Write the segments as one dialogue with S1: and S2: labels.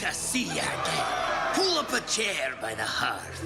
S1: to see you again. Pull up a chair by the hearth.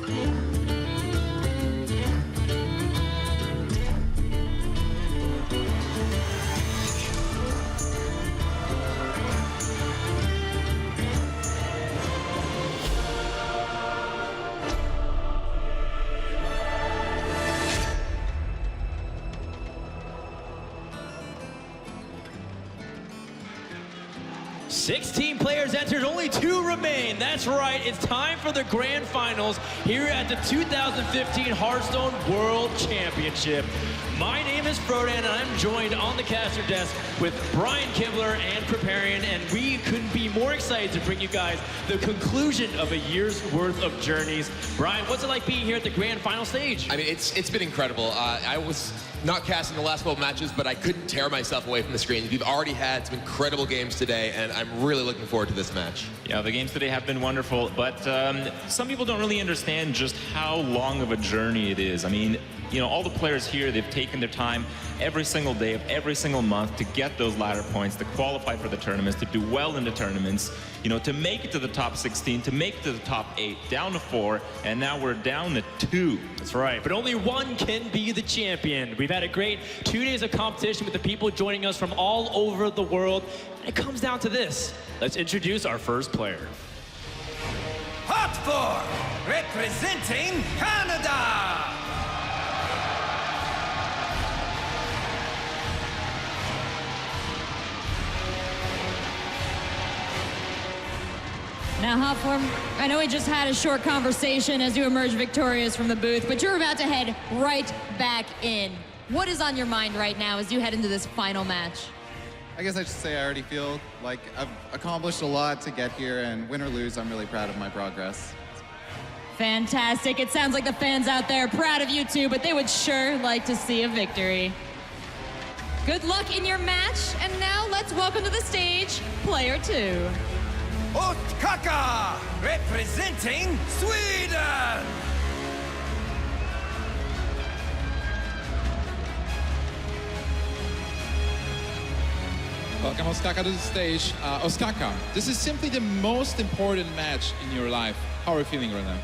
S2: Sixteen players entered, only 2 remain. That's right, it's time for the grand finals here at the 2015 Hearthstone World Championship. My name is Frodan, and I'm joined on the caster desk with Brian Kibler and Preparian, and we couldn't be more excited to bring you guys the conclusion of a year's worth of journeys. Brian, what's it like being here at the grand final stage?
S3: I mean, it's been incredible. I was not casting the last 12 matches, but I couldn't tear myself away from the screen. We've already had some incredible games today, and I'm really looking forward to this match.
S4: Yeah, the games today have been wonderful, but some people don't really understand just how long of a journey it is. I mean, you know, all the players here, they've taken their time every single day of every single month to get those ladder points, to qualify for the tournaments, to do well in the tournaments, you know, to make it to the top 16, to make it to the top 8, down to 4, and now we're down to 2.
S2: That's right, but only one can be the champion. We've had a great 2 days of competition with the people joining us from all over the world. And it comes down to this. Let's introduce our first player.
S1: Hotform, representing Canada.
S5: Now, Hotform, I know we just had a short conversation as you emerged victorious from the booth, but you're about to head right back in. What is on your mind right now as you head into this final match?
S6: I guess I should say I already feel like I've accomplished a lot to get here, and win or lose, I'm really proud of my progress.
S5: Fantastic. It sounds like the fans out there are proud of you too, but they would sure like to see a victory. Good luck in your match, and now let's welcome to the stage, player 2.
S1: Ostkaka, representing Sweden.
S7: Welcome Ostkaka to the stage. Ostkaka, this is simply the most important match in your life. How are you feeling right now?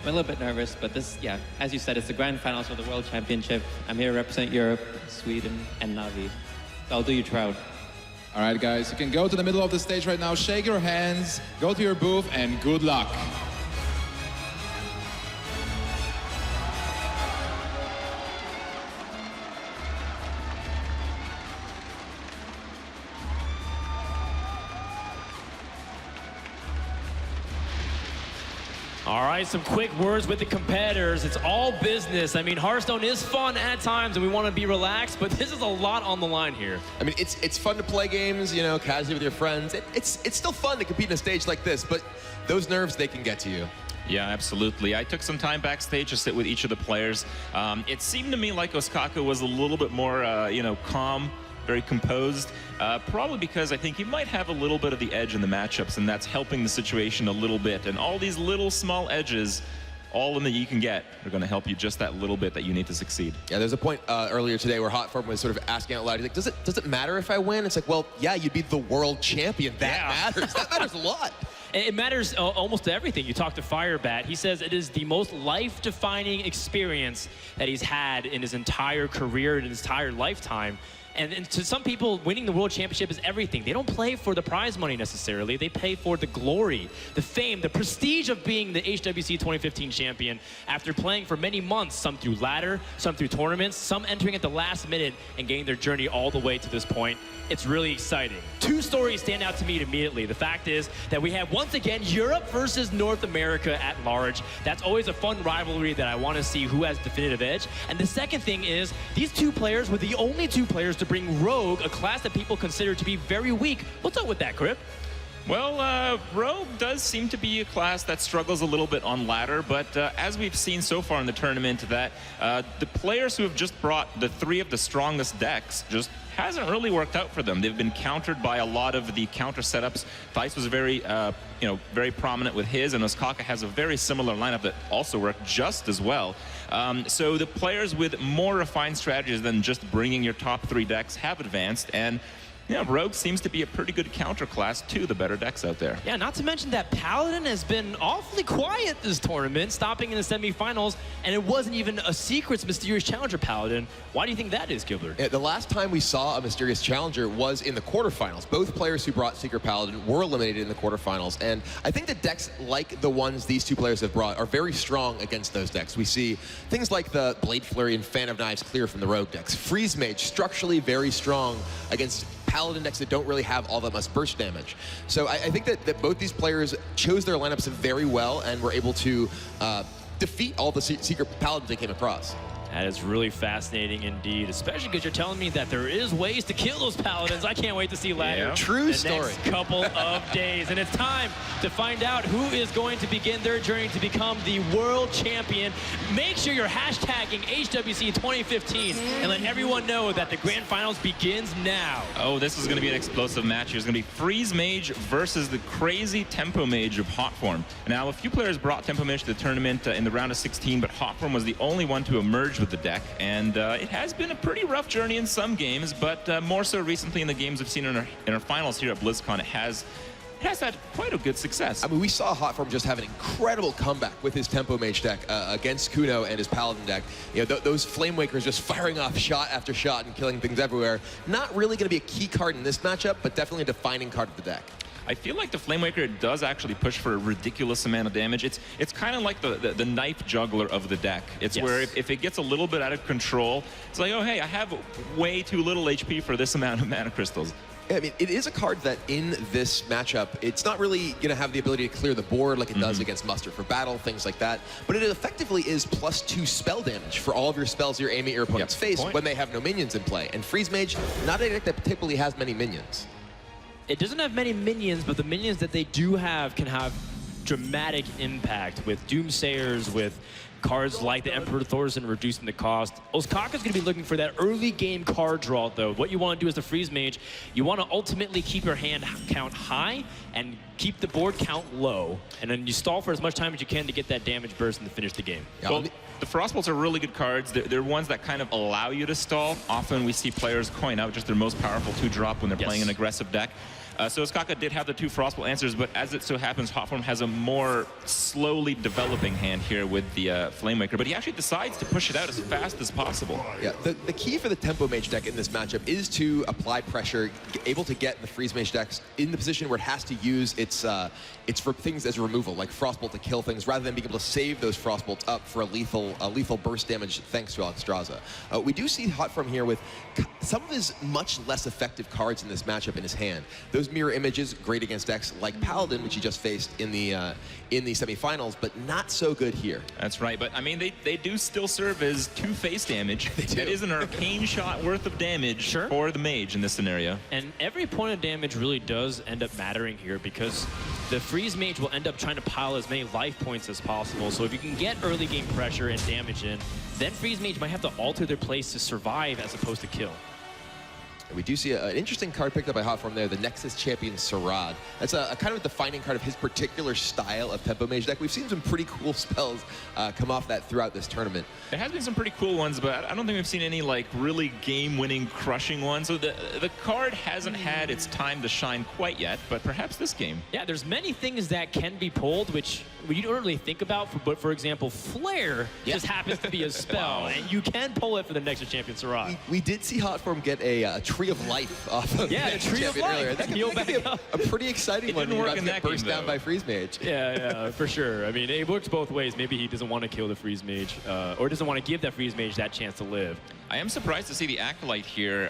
S8: I'm a little bit nervous, but this, yeah, as you said, it's the grand finals of the World Championship. I'm here to represent Europe, Sweden, and Navi. So I'll do you proud.
S7: All right, guys, you can go to the middle of the stage right now, shake your hands, go to your booth, and good luck.
S2: All right, some quick words with the competitors. It's all business. I mean, Hearthstone is fun at times, and we want to be relaxed, but this is a lot on the line here.
S3: I mean, it's fun to play games, you know, casually with your friends. It's still fun to compete in a stage like this, but those nerves, they can get to you.
S4: Yeah, absolutely. I took some time backstage to sit with each of the players. It seemed to me like Ostkaka was a little bit more, you know, calm, very composed, probably because I think he might have a little bit of the edge in the matchups, and that's helping the situation a little bit. And all these little small edges, all in that you can get, are going to help you just that little bit that you need to succeed.
S3: Yeah, there's a point earlier today where Hotform was sort of asking out loud, he's like, does it matter if I win? It's like, well, yeah, you'd be the world champion. That matters. That matters a lot.
S2: It matters almost to everything. You talk to Firebat, he says it is the most life-defining experience that he's had in his entire career, in his entire lifetime. And to some people, winning the World Championship is everything. They don't play for the prize money necessarily. They play for the glory, the fame, the prestige of being the HWC 2015 champion after playing for many months, some through ladder, some through tournaments, some entering at the last minute and getting their journey all the way to this point. It's really exciting. 2 stories stand out to me immediately. The fact is that we have, once again, Europe versus North America at large. That's always a fun rivalry that I want to see who has definitive edge. And the second thing is, these 2 players were the only 2 players to bring Rogue, a class that people consider to be very weak. What's up with that, Grip?
S4: Well, Rogue does seem to be a class that struggles a little bit on ladder, but as we've seen so far in the tournament, that the players who have just brought the 3 of the strongest decks just hasn't really worked out for them. They've been countered by a lot of the counter setups. Thijs was very, you know, very prominent with his, and Ostkaka has a very similar lineup that also worked just as well. So the players with more refined strategies than just bringing your top 3 decks have advanced, and Yeah, Rogue seems to be a pretty good counterclass to the better decks out there.
S2: Yeah, not to mention that Paladin has been awfully quiet this tournament, stopping in the semifinals, and it wasn't even a Secret's Mysterious Challenger Paladin. Why do you think that is, Gilbert?
S3: Yeah, the last time we saw a Mysterious Challenger was in the quarterfinals. Both players who brought Secret Paladin were eliminated in the quarterfinals, and I think the decks like the ones these two players have brought are very strong against those decks. We see things like the Blade Flurry and Fan of Knives clear from the Rogue decks. Freeze Mage, structurally very strong against Paladin decks that don't really have all that much burst damage. So I think that both these players chose their lineups very well and were able to defeat all the Secret Paladins they came across.
S2: That is really fascinating indeed, especially because you're telling me that there is ways to kill those Paladins. I can't wait to see Ladder
S3: True
S2: the
S3: story.
S2: next couple of days. And it's time to find out who is going to begin their journey to become the world champion. Make sure you're hashtagging HWC 2015 and let everyone know that the grand finals begins now.
S4: Oh, this is going to be an explosive match. There's going to be Freeze Mage versus the crazy Tempo Mage of Hotform. Now, a few players brought Tempo Mage to the tournament in the round of 16, but Hotform was the only one to emerge with the deck, and it has been a pretty rough journey in some games, but more so recently in the games we've seen in our finals here at BlizzCon. It has had quite a good success.
S3: I mean, we saw Hotform just have an incredible comeback with his Tempo Mage deck against Kuno and his Paladin deck. You know, those Flame Wakers just firing off shot after shot and killing things everywhere. Not really going to be a key card in this matchup, but definitely a defining card of the deck.
S4: I feel like the Flame Waker does actually push for a ridiculous amount of damage. It's kind of like the knife juggler of the deck. It's where if it gets a little bit out of control, it's like, oh, hey, I have way too little HP for this amount of mana crystals.
S3: I mean, it is a card that in this matchup, it's not really going to have the ability to clear the board like it does against Muster for Battle, things like that. But it effectively is +2 spell damage for all of your spells you're aiming at your opponent's face when they have no minions in play. And Freeze Mage, not a deck that typically has many minions.
S2: It doesn't have many minions, but the minions that they do have can have dramatic impact with Doomsayers, with cards like the Emperor Thorson reducing the cost. Ostkaka is going to be looking for that early game card draw, though. What you want to do as the Freeze Mage, you want to ultimately keep your hand count high and keep the board count low. And then you stall for as much time as you can to get that damage burst and to finish the game.
S4: Well, the Frostbolts are really good cards. They're ones that kind of allow you to stall. Often we see players coin out just their most powerful 2-drop when they're playing an aggressive deck. So Ostkaka did have the 2 Frostbolt answers, but as it so happens, Hotform has a more slowly developing hand here with the Flame Waker, but he actually decides to push it out as fast as possible.
S3: Yeah, the key for the Tempo Mage deck in this matchup is to apply pressure, able to get the Freeze Mage decks in the position where it has to use its for things as removal, like Frostbolt to kill things, rather than being able to save those Frostbolts up for a lethal burst damage thanks to Alexstrasza. We do see Hotform here with some of his much less effective cards in this matchup in his hand. Those mirror images, great against decks like Paladin, which he just faced in the semifinals, but not so good here.
S4: That's right, but I mean, they do still serve as 2 face damage. That is an arcane shot worth of damage for the mage in this scenario.
S2: And every point of damage really does end up mattering here because the Freeze Mage will end up trying to pile as many life points as possible. So if you can get early game pressure and damage in, then Freeze Mage might have to alter their place to survive as opposed to kill.
S3: We do see an interesting card picked up by Hotform there, the Nexus Champion Sarad. That's a kind of defining card of his particular style of Tempo Mage deck. We've seen some pretty cool spells come off that throughout this tournament.
S4: There has been some pretty cool ones, but I don't think we've seen any like really game-winning, crushing ones. So the card hasn't had its time to shine quite yet, but perhaps this game.
S2: Yeah, there's many things that can be pulled, which you don't really think about. But for example, Flare just happens to be a spell, and you can pull it for the Nexus Champion Sarad.
S3: We did see Hotform get a Tree of Life off of
S2: the Tree of Life
S3: earlier. That could be a pretty exciting one when you're about to get burst down by Freeze Mage.
S2: Yeah, for sure. I mean, it works both ways. Maybe he doesn't want to kill the Freeze Mage, or doesn't want to give that Freeze Mage that chance to live.
S4: I am surprised to see the Acolyte here.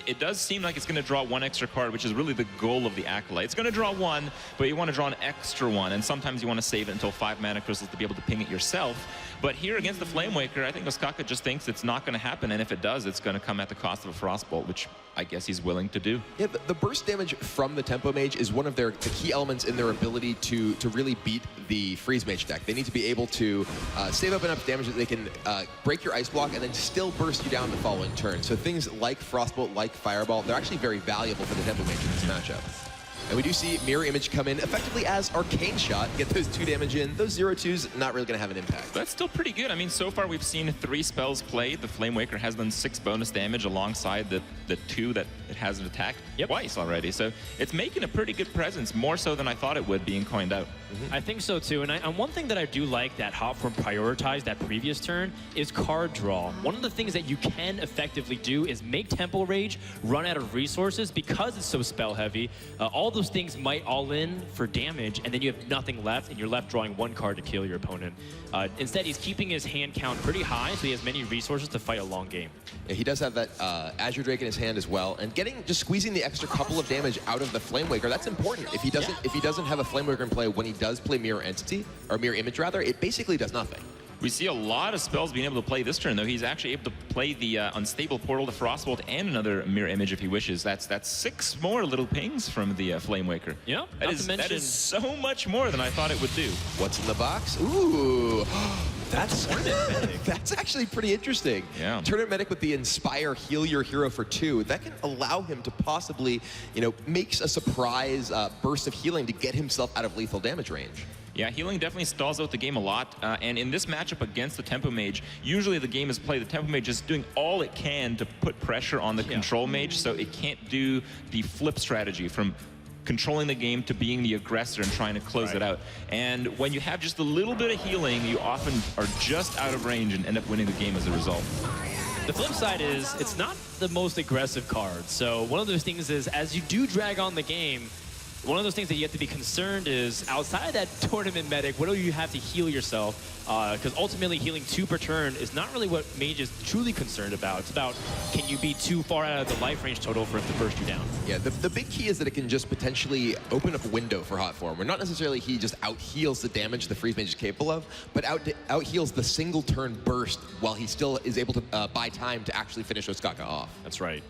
S4: It does seem like it's going to draw 1 extra card, which is really the goal of the Acolyte. It's going to draw 1, but you want to draw an extra 1, and sometimes you want to save it until 5 mana crystals to be able to ping it yourself. But here against the Flame Waker, I think Ostkaka just thinks it's not going to happen, and if it does, it's going to come at the cost of a Frostbolt, which I guess he's willing to do.
S3: Yeah, the burst damage from the Tempo Mage is one of the key elements in their ability to really beat the Freeze Mage deck. They need to be able to save up enough damage that they can break your Ice Block and then still burst you down the following turn. So things like Frostbolt, like Fireball, they're actually very valuable for the Tempo Mage in this matchup. And we do see Mirror Image come in effectively as Arcane Shot, get those 2 damage in. Those 0/2s not really going to have an impact.
S4: That's still pretty good. I mean, so far we've seen 3 spells played. The Flame Waker has done 6 bonus damage alongside the 2 that it hasn't attacked twice already. So it's making a pretty good presence, more so than I thought it would being coined out.
S2: I think so too, and one thing that I do like that Hotform prioritized that previous turn is card draw. One of the things that you can effectively do is make Temple Rage run out of resources because it's so spell heavy. All those things might all in for damage, and then you have nothing left, and you're left drawing 1 card to kill your opponent. Instead, he's keeping his hand count pretty high, so he has many resources to fight a long game.
S3: Yeah, he does have that Azure Drake in his hand as well, and just squeezing the extra couple of damage out of the Flame Waker, that's important. If he doesn't have a Flame Waker in play when he does play Mirror Entity, or Mirror Image rather, it basically does nothing.
S4: We see a lot of spells being able to play this turn, though. He's actually able to play the Unstable Portal to Frostbolt and another Mirror Image if he wishes. That's 6 more little pings from the Flame Waker.
S2: Yeah,
S4: that is so much more than I thought it would do.
S3: What's in the box? Ooh, that's actually pretty interesting.
S4: Yeah.
S3: Tournament Medic with the Inspire Heal Your Hero for 2. That can allow him to possibly, make a surprise burst of healing to get himself out of lethal damage range.
S4: Yeah, healing definitely stalls out the game a lot, and in this matchup against the Tempo Mage, usually the game is played, the Tempo Mage is doing all it can to put pressure on the Control Mage, so it can't do the flip strategy from controlling the game to being the aggressor and trying to close it out. And when you have just a little bit of healing, you often are just out of range and end up winning the game as a result.
S2: The flip side is, it's not the most aggressive card, so one of those things is, as you do drag on the game, one of those things that you have to be concerned is, outside of that Tournament Medic, what do you have to heal yourself? Because ultimately, healing 2 per turn is not really what Mage is truly concerned about. It's about, can you be too far out of the life range total for it to burst you down? Yeah,
S3: the big key is that it can just potentially open up a window for Hotform, where not necessarily he just out-heals the damage the Freeze Mage is capable of, but out-heals the single turn burst while he still is able to buy time to actually finish Ostkaka off.
S2: That's right.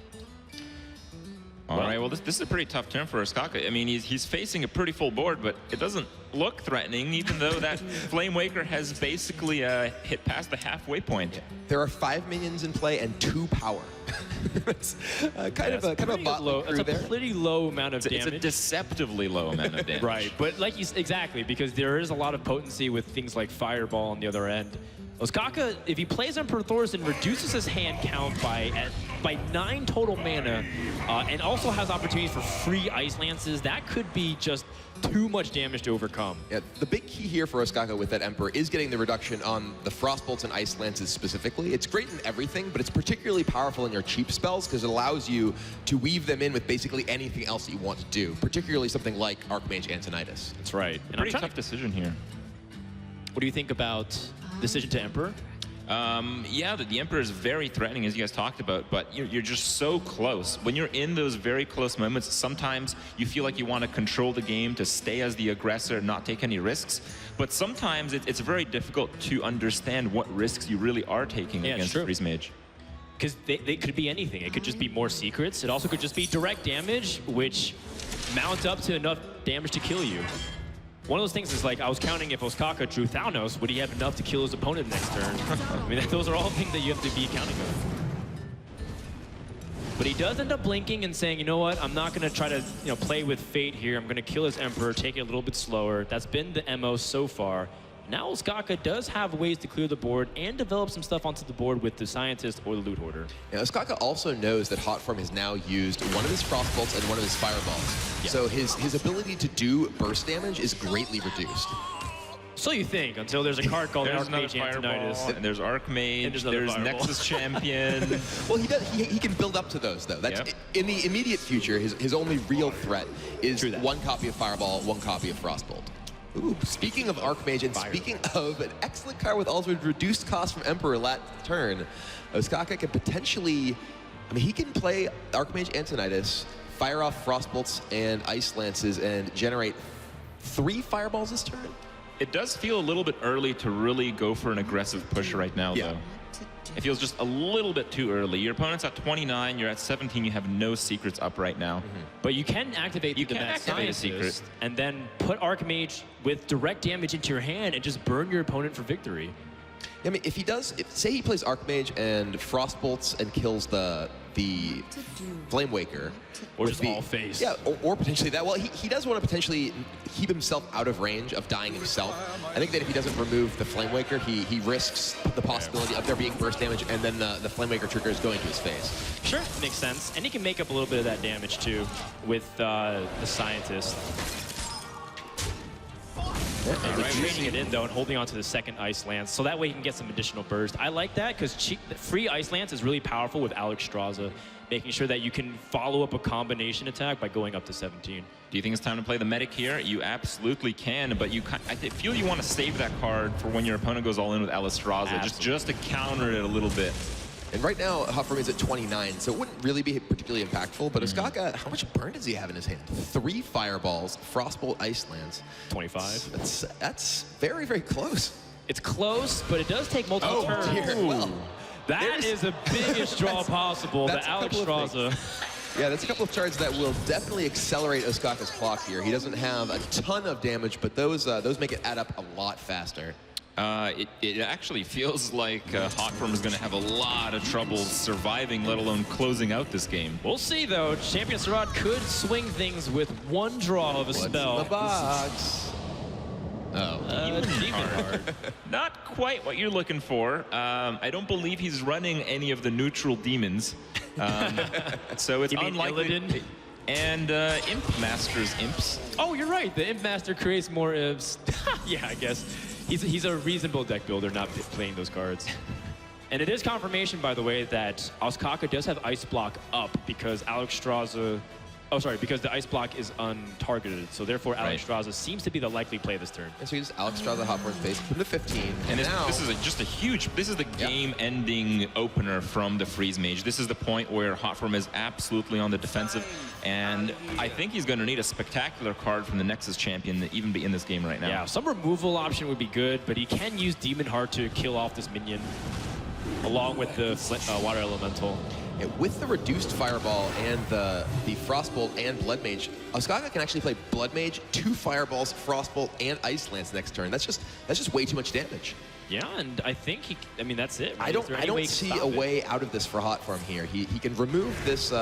S4: All right, well, this is a pretty tough turn for Ostkaka. I mean, he's facing a pretty full board, but it doesn't look threatening, even though that Flame Waker has basically hit past the halfway point.
S3: There are 5 minions in play and 2 power. It's kind of a bot
S2: low. That's a pretty low amount of damage.
S4: It's a deceptively low amount of damage.
S2: Right, but exactly, because there is a lot of potency with things like Fireball on the other end. Ostkaka, if he plays Emperor Thorson, reduces his hand count by 9 total mana, and also has opportunities for free Ice Lances. That could be just too much damage to overcome.
S3: Yeah, the big key here for Ostkaka with that Emperor is getting the reduction on the Frostbolts and Ice Lances specifically. It's great in everything, but it's particularly powerful in your cheap spells because it allows you to weave them in with basically anything else that you want to do, particularly something like Archmage Antonidas.
S2: That's right. And
S4: pretty tough decision here.
S2: What do you think about decision to Emperor?
S4: Yeah, the Emperor is very threatening, as you guys talked about, but you're just so close. When you're in those very close moments, sometimes you feel like you want to control the game to stay as the aggressor and not take any risks. But sometimes it's very difficult to understand what risks you really are taking against Freeze Mage.
S2: Because they could be anything. It could just be more secrets. It also could just be direct damage, which mount up to enough damage to kill you. One of those things is like, I was counting if Ostkaka drew Thanos, would he have enough to kill his opponent next turn? I mean, those are all things that you have to be accounting of. But he does end up blinking and saying, you know what, I'm not going to try to play with fate here. I'm going to kill his Emperor, take it a little bit slower. That's been the MO so far. Now Ostkaka does have ways to clear the board and develop some stuff onto the board with the Scientist or the Loot Hoarder.
S3: Yeah, Ostkaka also knows that Hotform has now used one of his Frostbolts and one of his Fireballs. Yeah. So his ability to do burst damage is greatly reduced.
S2: So you think, until there's a card called Archmage Antonidas.
S4: And there's Archmage, and there's Nexus Champion.
S3: Well, he can build up to those, though. That's in the immediate future, his only real threat is 1 copy of Fireball, 1 copy of Frostbolt. Ooh, speaking of Archmage, and speaking of an excellent card with also reduced cost from Emperor last turn, Ostkaka can potentially, he can play Archmage Antonidas, fire off Frostbolts and Ice Lances, and generate 3 Fireballs this turn?
S4: It does feel a little bit early to really go for an aggressive push right now, though. It feels just a little bit too early. Your opponent's at 29, you're at 17, you have no secrets up right now.
S2: But you can activate the Scientist and then put Archmage with direct damage into your hand and just burn your opponent for victory.
S3: I mean, if he does, say he plays Archmage and Frostbolts and kills the the Flame Waker.
S2: Or just all face.
S3: Yeah, or potentially that. Well, he does want to potentially keep himself out of range of dying himself. I think that if he doesn't remove the Flame Waker, he risks the possibility of there being burst damage, and then the Flame Waker trigger is going to his face.
S2: Sure, makes sense. And he can make up a little bit of that damage, too, with the Scientist. And trading it in, though, and holding on to the second Ice Lance, so that way he can get some additional burst. I like that, because free Ice Lance is really powerful with Alexstrasza, making sure that you can follow up a combination attack by going up to 17.
S4: Do you think it's time to play the medic here? You absolutely can, but I feel you want to save that card for when your opponent goes all in with Alexstrasza, just to counter it a little bit.
S3: And right now, Hotform is at 29, so it wouldn't really be particularly impactful. But Ostkaka, how much burn does he have in his hand? 3 Fireballs, Frostbolt, Ice Lance.
S2: 25.
S3: That's very, very close.
S2: It's close, but it does take multiple turns.
S3: Dear. Well,
S2: that is the biggest draw possible, the Alexstrasza.
S3: Yeah, that's a couple of charges that will definitely accelerate Ostkaka's clock here. He doesn't have a ton of damage, but those make it add up a lot faster.
S4: It actually feels like Hotform is going to have a lot of trouble surviving, let alone closing out this game.
S2: We'll see, though. Champion Sarad could swing things with one draw of a spell.
S3: What's in the box?
S2: Demon Heart.
S4: Not quite what you're looking for. I don't believe he's running any of the neutral demons. So it's unlikely.
S2: Illidan?
S4: And Imp Master's Imps.
S2: Oh, you're right. The Imp Master creates more Imps. Yeah, I guess. He's a reasonable deck builder, not playing those cards. And it is confirmation, by the way, that Ostkaka does have Ice Block up because Alexstrasza... Oh, sorry, because the Ice Block is untargeted. So therefore, Alexstrasza seems to be the likely play this turn.
S3: And so he just Alexstrasza Hotform's face, put him to 15.
S4: And
S3: now,
S4: this is just a huge... This is the game-ending opener from the Freeze Mage. This is the point where Hotform is absolutely on the defensive. And I think he's going to need a spectacular card from the Nexus champion to even be in this game right now.
S2: Yeah, some removal option would be good, but he can use Demon Heart to kill off this minion, along with the Water Elemental.
S3: with the reduced Fireball and the Frostbolt and Blood Mage, Ostkaka can actually play Blood Mage, 2 Fireballs, Frostbolt, and Ice Lance next turn. That's just way too much damage.
S2: Yeah, and I think I mean, that's it. Right?
S3: I don't see a way out of this for Hotform here. He can remove this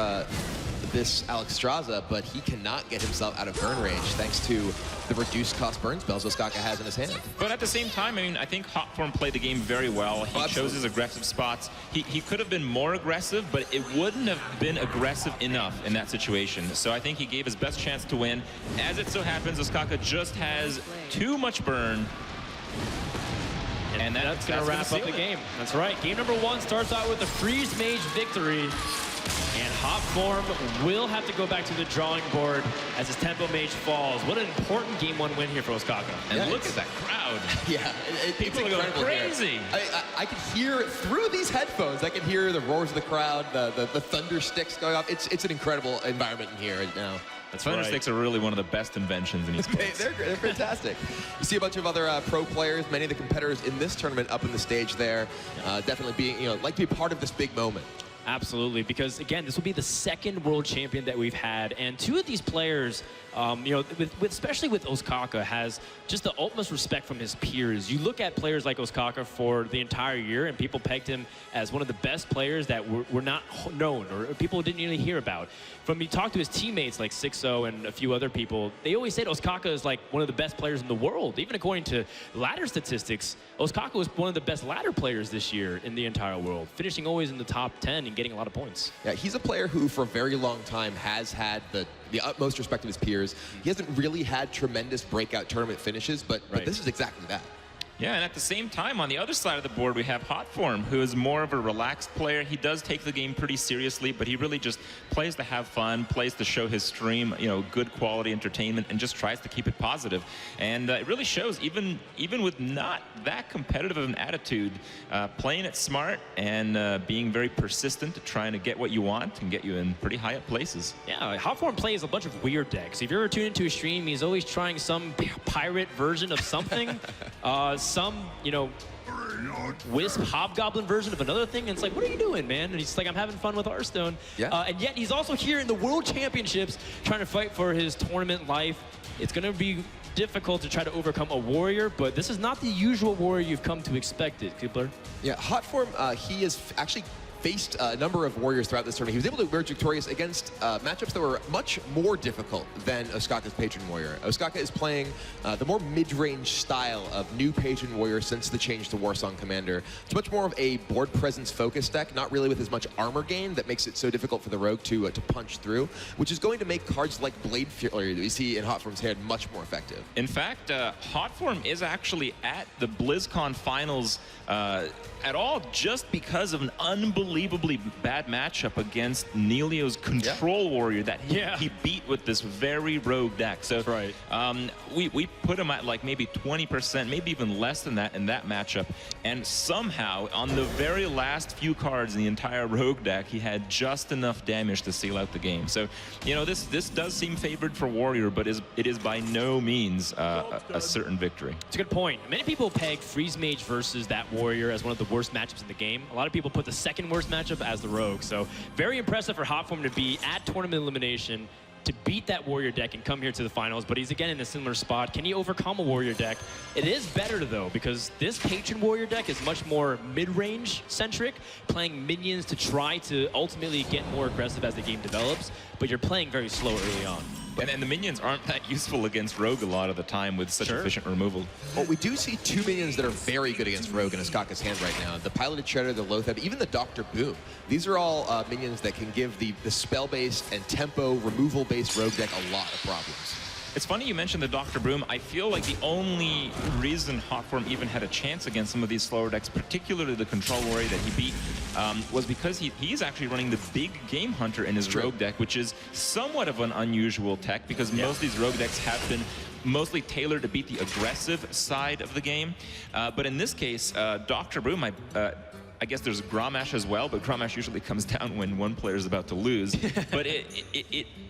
S3: this Alexstrasza, but he cannot get himself out of burn range thanks to the reduced cost burn spells Ostkaka has in his hand.
S4: But at the same time, I mean, I think Hotform played the game very well. He chose his aggressive spots. He could have been more aggressive, but it wouldn't have been aggressive enough in that situation. So I think he gave his best chance to win. As it so happens, Ostkaka just has too much burn.
S2: And that's going to wrap up the game. That's right. Game number 1 starts out with a Freeze Mage victory. And Hotform will have to go back to the drawing board as his Tempo Mage falls. What an important Game 1 win here for Ostkaka.
S4: And look at that crowd.
S3: Yeah,
S4: People are going crazy.
S3: I could hear through these headphones. I could hear the roars of the crowd, the thunder sticks going off. It's an incredible environment in here right now.
S4: Thunder sticks are really one of the best inventions in esports.
S3: They're fantastic. You see a bunch of other pro players, many of the competitors in this tournament up on the stage there, definitely being, like to be part of this big moment.
S2: Absolutely, because again, this will be the 2nd world champion that we've had, and 2 of these players, especially with Ostkaka, has just the utmost respect from his peers. You look at players like Ostkaka for the entire year, and people pegged him as one of the best players that were not known, or people didn't really hear about. From you talk to his teammates like 6-0 and a few other people, they always said Ostkaka is like one of the best players in the world. Even according to ladder statistics, Ostkaka was one of the best ladder players this year in the entire world, finishing always in the top 10 and getting a lot of points.
S3: Yeah, he's a player who for a very long time has had the utmost respect of his peers. He hasn't really had tremendous breakout tournament finishes, but this is exactly that.
S4: Yeah, and at the same time, on the other side of the board, we have Hotform, who is more of a relaxed player. He does take the game pretty seriously, but he really just plays to have fun, plays to show his stream, good quality entertainment, and just tries to keep it positive. And it really shows, even with not that competitive of an attitude, playing it smart and being very persistent to trying to get what you want and get you in pretty high up places.
S2: Yeah, Hotform plays a bunch of weird decks. If you ever tune into a stream, he's always trying some pirate version of something. Some, Wisp Hobgoblin version of another thing, and it's like, what are you doing, man? And he's like, I'm having fun with Hearthstone.
S3: Yeah.
S2: And yet he's also here in the World Championships trying to fight for his tournament life. It's going to be difficult to try to overcome a warrior, but this is not the usual warrior you've come to expect it, Kibler.
S3: Yeah, Hotform, he is actually faced a number of warriors throughout this tournament. He was able to emerge victorious against matchups that were much more difficult than Ostkaka's Patron Warrior. Ostkaka is playing the more mid-range style of new Patron Warrior since the change to Warsong Commander. It's much more of a board presence focused deck, not really with as much armor gain that makes it so difficult for the Rogue to punch through, which is going to make cards like Blade Fury that we see in Hotform's hand much more effective.
S4: In fact, Hotform is actually at the BlizzCon finals at all just because of an unbelievably bad matchup against Nelio's Control Warrior that he beat with this very rogue deck. So we put him at like maybe 20%, maybe even less than that in that matchup. And somehow, on the very last few cards in the entire rogue deck, he had just enough damage to seal out the game. So, you know, this does seem favored for Warrior, but it is by no means a certain victory.
S2: It's a good point. Many people peg Freeze Mage versus that Warrior as one of the worst matchups in the game. A lot of people put the second worst matchup as the Rogue. So very impressive for Hotform to be at tournament elimination, to beat that Warrior deck and come here to the finals, but he's again in a similar spot. Can he overcome a Warrior deck? It is better though, because this Patron Warrior deck is much more mid-range centric, playing minions to try to ultimately get more aggressive as the game develops, but you're playing very slow early on.
S4: And the minions aren't that useful against Rogue a lot of the time with such efficient removal.
S3: Well, we do see two minions that are very good against Rogue in Ostkaka's hand right now. The Piloted Shredder, the Lotheb, even the Dr. Boom. These are all minions that can give the spell-based and tempo removal-based Rogue deck a lot of problems.
S4: It's funny you mentioned the Dr. Boom. I feel like the only reason Hotform even had a chance against some of these slower decks, particularly the Control Warrior that he beat, was because he's actually running the Big Game Hunter in his Rogue deck, which is somewhat of an unusual tech because most of these Rogue decks have been mostly tailored to beat the aggressive side of the game. But in this case, Dr. Boom, I guess there's Grommash as well, but Grommash usually comes down when one player is about to lose. But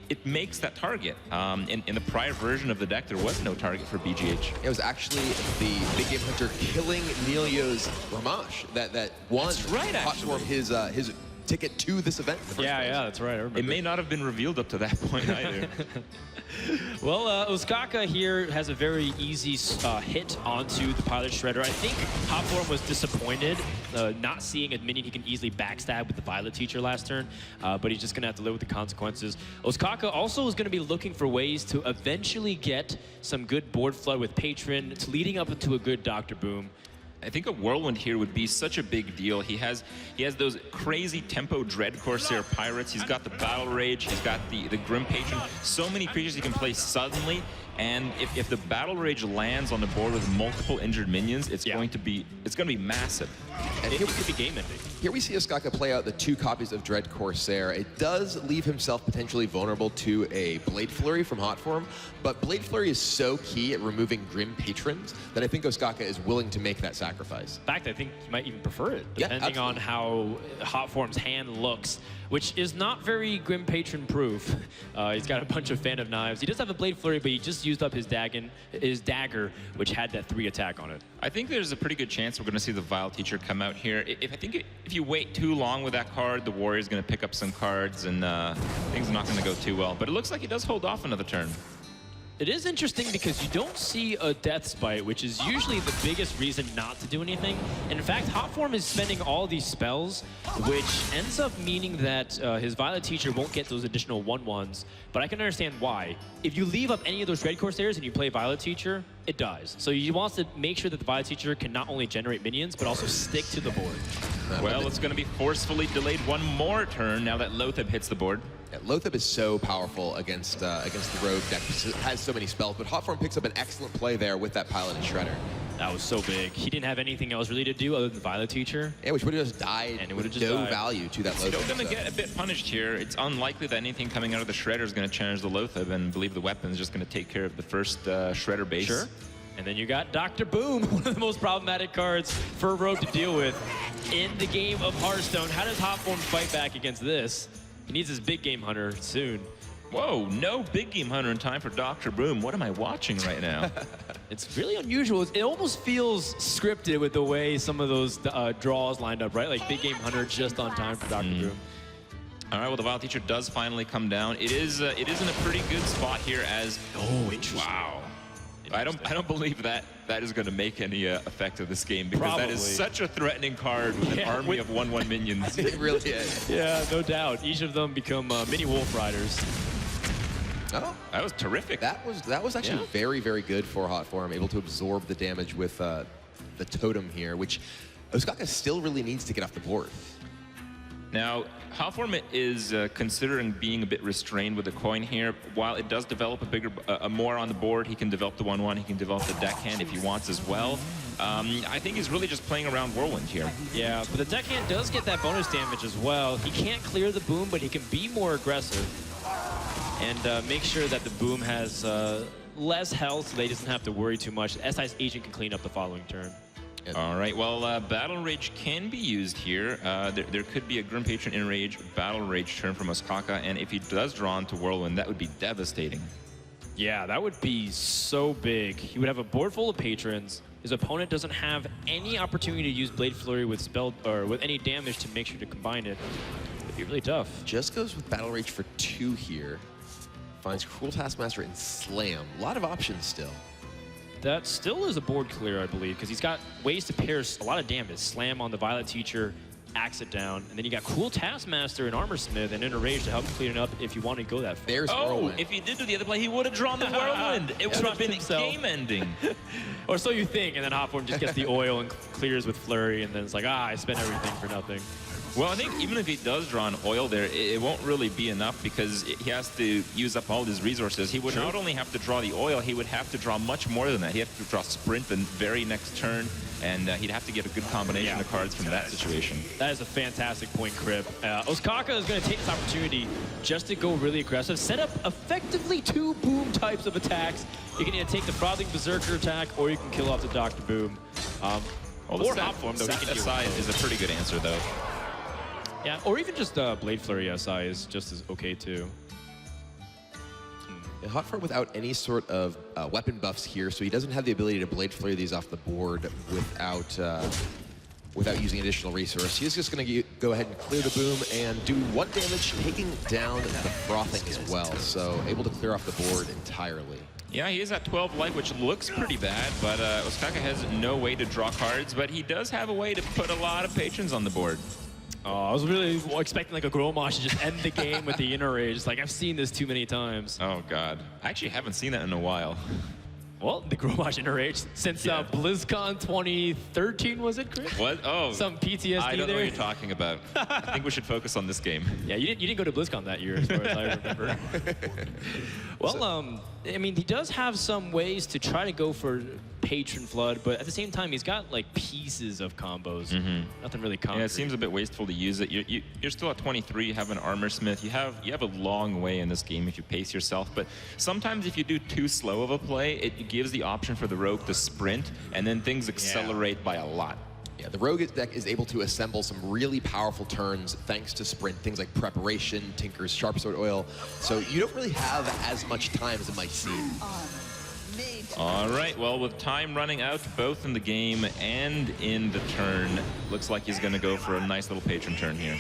S4: it makes that target. In the prior version of the deck, there was no target for BGH.
S3: It was actually the Big Game Hunter killing Nelio's Grommash that won Hotform his ticket to this event.
S2: Yeah, that's right. I remember.
S4: It may not have been revealed up to that point either.
S2: Well, Ostkaka here has a very easy hit onto the Pilot Shredder. I think Hotform was disappointed not seeing a minion he can easily backstab with the Violet Teacher last turn, but he's just going to have to live with the consequences. Ostkaka also is going to be looking for ways to eventually get some good board flood with Patron, leading up into a good Dr. Boom.
S4: I think a Whirlwind here would be such a big deal. He has those crazy tempo Dread Corsair Pirates. He's got the Battle Rage. He's got the Grim Patron. So many creatures he can play suddenly. And if the Battle Rage lands on the board with multiple injured minions, it's going to be massive.
S3: And
S2: it could be game-ending.
S3: Here we see Ostkaka play out the two copies of Dread Corsair. It does leave himself potentially vulnerable to a Blade Flurry from Hotform, but Blade Flurry is so key at removing Grim Patrons that I think Ostkaka is willing to make that sacrifice.
S2: In fact, I think he might even prefer it, depending on how Hotform's hand looks, which is not very Grim Patron proof. He's got a bunch of Fan of Knives. He does have a Blade Flurry, but he just used up his dagger, which had that 3 attack on it.
S4: I think there's a pretty good chance we're going to see the Vile Teacher come out here. If you wait too long with that card, the Warrior's going to pick up some cards, and things are not going to go too well. But it looks like he does hold off another turn.
S2: It is interesting because you don't see a Death's Bite, which is usually the biggest reason not to do anything. In fact, Hotform is spending all these spells, which ends up meaning that his Violet Teacher won't get those additional 1/1s, but I can understand why. If you leave up any of those Dread Corsairs and you play Violet Teacher, it dies. So he wants to make sure that the Violet Teacher can not only generate minions, but also stick to the board.
S4: Well, it's going to be forcefully delayed one more turn now that Lotheb hits the board.
S3: Yeah, Lotheb is so powerful against the Rogue deck because it has so many spells, but Hotform picks up an excellent play there with that Piloted Shredder.
S2: That was so big. He didn't have anything else really to do other than Violet Teacher.
S3: Yeah, which would have just died, and it would have just no value to that Lotheb.
S4: Still going to get a bit punished here. It's unlikely that anything coming out of the Shredder is going to challenge the Lotheb, and believe the weapon is just going to take care of the first Shredder base.
S2: Sure. And then you got Dr. Boom, one of the most problematic cards for a Rogue to deal with in the game of Hearthstone. How does Hotform fight back against this? He needs his Big Game Hunter soon.
S4: Whoa, no Big Game Hunter in time for Dr. Boom. What am I watching right now?
S2: It's really unusual. It almost feels scripted with the way some of those draws lined up, right? Like Big Game Hunter just on time for Dr. Boom.
S4: All right, well, the Vile Teacher does finally come down. It is in a pretty good spot here as...
S2: Oh, interesting.
S4: Wow. I don't believe that is going to make any effect of this game, because that is such a threatening card with an army of 1/1 minions.
S3: It really is.
S2: Yeah, no doubt. Each of them become mini wolf riders.
S3: Oh,
S4: That was terrific.
S3: that was actually very, very good for Hotform, able to absorb the damage with the totem here, which Ostkaka still really needs to get off the board.
S4: Now, Hotform is considering being a bit restrained with the coin here. While it does develop more on the board, he can develop the 1/1, he can develop the deckhand if he wants as well. I think he's really just playing around Whirlwind here.
S2: Yeah, but the deckhand does get that bonus damage as well. He can't clear the boom, but he can be more aggressive and make sure that the boom has less health so that he doesn't have to worry too much. SI's agent can clean up the following turn.
S4: All right, well, Battle Rage can be used here. There could be a Grim Patron Enrage Battle Rage turn from Ostkaka, and if he does draw into Whirlwind, that would be devastating.
S2: Yeah, that would be so big. He would have a board full of patrons. His opponent doesn't have any opportunity to use Blade Flurry with spell or with any damage to make sure to combine it. It'd be really tough.
S3: Just goes with Battle Rage for 2 here. Finds Cruel Taskmaster and Slam. A lot of options still.
S2: That still is a board clear, I believe, because he's got ways to pierce a lot of damage. Slam on the Violet Teacher, axe it down, and then you got Cruel Taskmaster and Armor Smith and Enrage to help clean it up if you want to go that far.
S3: There's Whirlwind.
S4: If he did do the other play, he would have drawn the Whirlwind. It would have been game-ending.
S2: Or so you think, and then Hotform just gets the oil and clears with Flurry, and then it's like, I spent everything for nothing.
S4: Well, I think even if he does draw an oil there, it won't really be enough, because he has to use up all his resources. He would not only have to draw the oil, he would have to draw much more than that. He'd have to draw Sprint the very next turn, and he'd have to get a good combination of cards from that situation.
S2: That is a fantastic point, Crib. Ostkaka is going to take this opportunity just to go really aggressive, set up effectively 2 boom types of attacks. You can either take the Frothing Berserker attack, or you can kill off the Dr. Boom.
S4: Well,
S2: or Hotform, though.
S4: SI is a pretty good answer, though.
S2: Yeah, or even just Blade Flurry SI is just as okay, too.
S3: Yeah, Hotform without any sort of weapon buffs here, so he doesn't have the ability to Blade Flurry these off the board without using additional resource. He's just going to go ahead and clear the boom and do 1 damage, taking down the Frothing as well, so able to clear off the board entirely.
S4: Yeah, he is at 12 life, which looks pretty bad, but Ostkaka has no way to draw cards, but he does have a way to put a lot of patrons on the board.
S2: Oh, I was really expecting like a Grommash to just end the game with the Inner Rage. It's like, I've seen this too many times.
S4: Oh, God. I actually haven't seen that in a while.
S2: Well, the Grommash Inner Rage since BlizzCon 2013, was it, Chris?
S4: What? Oh.
S2: Some PTSD
S4: I don't know
S2: there?
S4: what you're talking about. I think we should focus on this game.
S2: Yeah, you didn't go to BlizzCon that year, as far as I remember. Well, I mean, he does have some ways to try to go for Patron Flood, but at the same time, he's got like pieces of combos. Nothing really concrete.
S4: Yeah, it seems a bit wasteful to use it. You're still at 23, you have an Armor Smith. You have a long way in this game if you pace yourself, but sometimes if you do too slow of a play, it gives the option for the Rogue to sprint, and then things accelerate by a lot.
S3: Yeah, the Rogue deck is able to assemble some really powerful turns thanks to Sprint, things like Preparation, Tinker's Sharp Sword Oil, so you don't really have as much time as it might seem.
S4: All right, well, with time running out both in the game and in the turn, looks like he's going to go for a nice little patron turn here.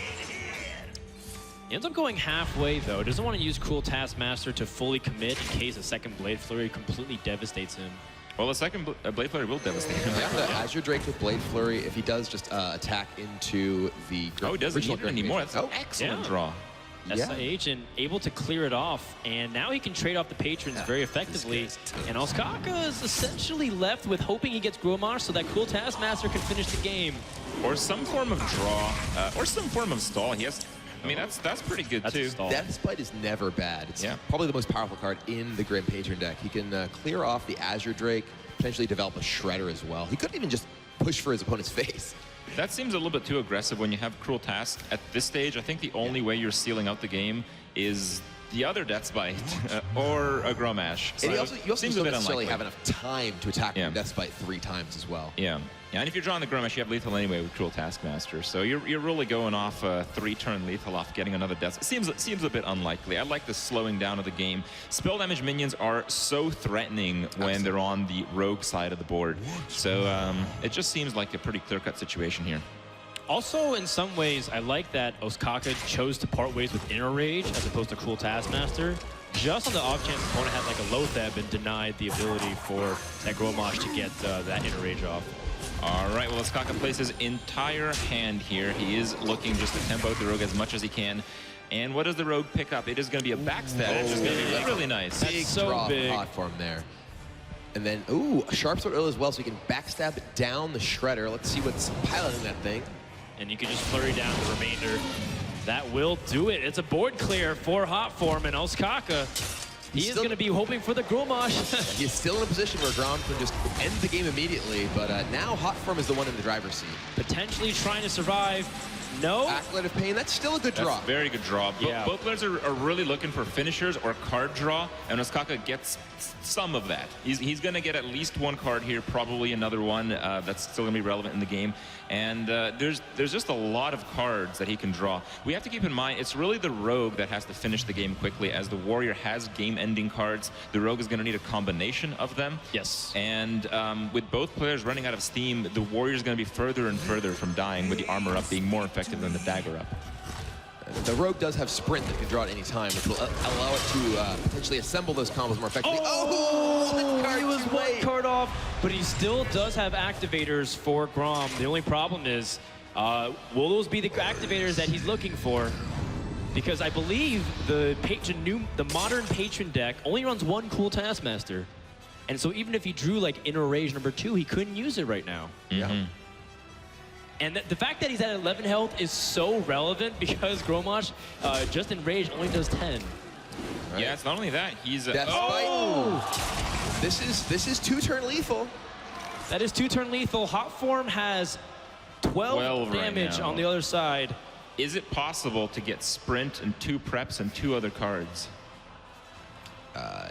S2: He ends up going halfway, though. Doesn't want to use Cruel Taskmaster to fully commit in case a second Blade Flurry completely devastates him.
S4: Well, a second Blade Flurry will devastate him.
S3: Yeah, the Azure Drake with Blade Flurry, if he does just attack into the
S4: Oh, he doesn't need it anymore. That's an
S3: Oh,
S4: excellent draw.
S2: SI agent able to clear it off, and now he can trade off the patrons very effectively. And Ostkaka is essentially left with hoping he gets Grommash so that Cruel Taskmaster can finish the game.
S4: Or some form of draw, or some form of stall. He has, I mean, that's pretty good
S2: That's
S4: too.
S2: a stall.
S3: Deathspite is never bad. It's probably the most powerful card in the Grim Patron deck. He can clear off the Azure Drake, potentially develop a Shredder as well. He couldn't even just push for his opponent's face.
S4: That seems a little bit too aggressive when you have Cruel Task. At this stage, I think the only way you're sealing out the game is the other Deathspite or a Grommash.
S3: And you also
S4: seems
S3: don't
S4: a bit
S3: necessarily
S4: unlikely.
S3: have enough time to attack Deathspite 3 times as well.
S4: Yeah, and if you're drawing the Grommash, you have lethal anyway with Cruel Taskmaster. So you're really going off 3-turn lethal off getting another death. It seems a bit unlikely. I like the slowing down of the game. Spell damage minions are so threatening when they're on the rogue side of the board. So it just seems like a pretty clear-cut situation here.
S2: Also, in some ways, I like that Ostkaka chose to part ways with Inner Rage as opposed to Cruel Taskmaster. just on the off chance opponent had like a Lotheb and denied the ability for that Gromosh to get that inner rage off.
S4: All right, well, Ostkaka plays his entire hand here. He is looking just to tempo out the Rogue as much as he can. And what does the Rogue pick up? It is going to be a backstab. It's just going to be really nice.
S3: Big
S2: so
S3: draw
S2: big.
S3: Hotform there. And then, ooh, a sharp sword early as well, so he can backstab down the Shredder. Let's see what's piloting that thing.
S2: And you can just flurry down the remainder. That will do it. It's a board clear for Hotform, and Ostkaka, he is going to be hoping for the Gromosh.
S3: He's still in a position where Grom can just end the game immediately, but now Hotform is the one in the driver's seat.
S2: Potentially trying to survive. No.
S3: Acolyte of Pain, that's still a good draw.
S4: That's a very good draw.
S2: Yeah.
S4: Both players are really looking for finishers or card draw, and Ostkaka gets some of that. He's going to get at least one card here, probably another one that's still going to be relevant in the game. And there's just a lot of cards that he can draw. We have to keep in mind, it's really the Rogue that has to finish the game quickly. As the Warrior has game-ending cards, the Rogue is going to need a combination of them.
S2: Yes.
S4: And with both players running out of steam, the Warrior is going to be further and further from dying, with the armor up being more effective than the dagger up.
S3: The Rogue does have Sprint that can draw at any time, which will allow it to potentially assemble those combos more effectively.
S2: He was one card off, but he still does have activators for Grom. The only problem is, will those be the activators that he's looking for? Because I believe the modern Patron deck only runs one cool Taskmaster. And so even if he drew like Inner Rage #2, he couldn't use it right now.
S3: Yeah.
S2: And the fact that he's at 11 health is so relevant because Gromosh, just in rage, only does 10.
S4: Right. Yeah, it's not only that, he's...
S3: This is 2-turn lethal.
S2: That is 2-turn lethal. Hotform has 12 damage
S4: right
S2: on the other side.
S4: Is it possible to get Sprint and 2 preps and 2 other cards?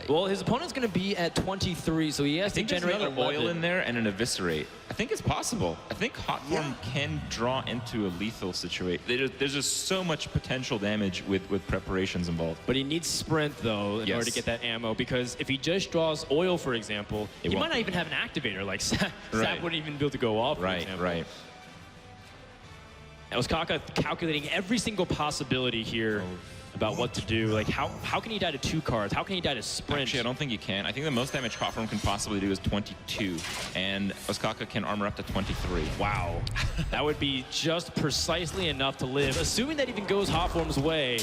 S2: Well, his opponent's going to be at 23, so he has to generate
S4: another
S2: 11.
S4: oil in there and an eviscerate. I think it's possible. I think Hotform can draw into a lethal situation. There's just so much potential damage with preparations involved.
S2: But he needs Sprint, though, in order to get that ammo, because if he just draws oil, for example, he might not even have an activator. Like, Sap wouldn't even be able to go off, for example.
S4: Right.
S2: Ostkaka calculating every single possibility here about what to do. Like, how can he die to 2 cards? How can he die to Sprint?
S4: Actually, I don't think you can. I think the most damage Hotform can possibly do is 22, and Ostkaka can armor up to 23.
S2: Wow. That would be just precisely enough to live, assuming that even goes Hotform's way,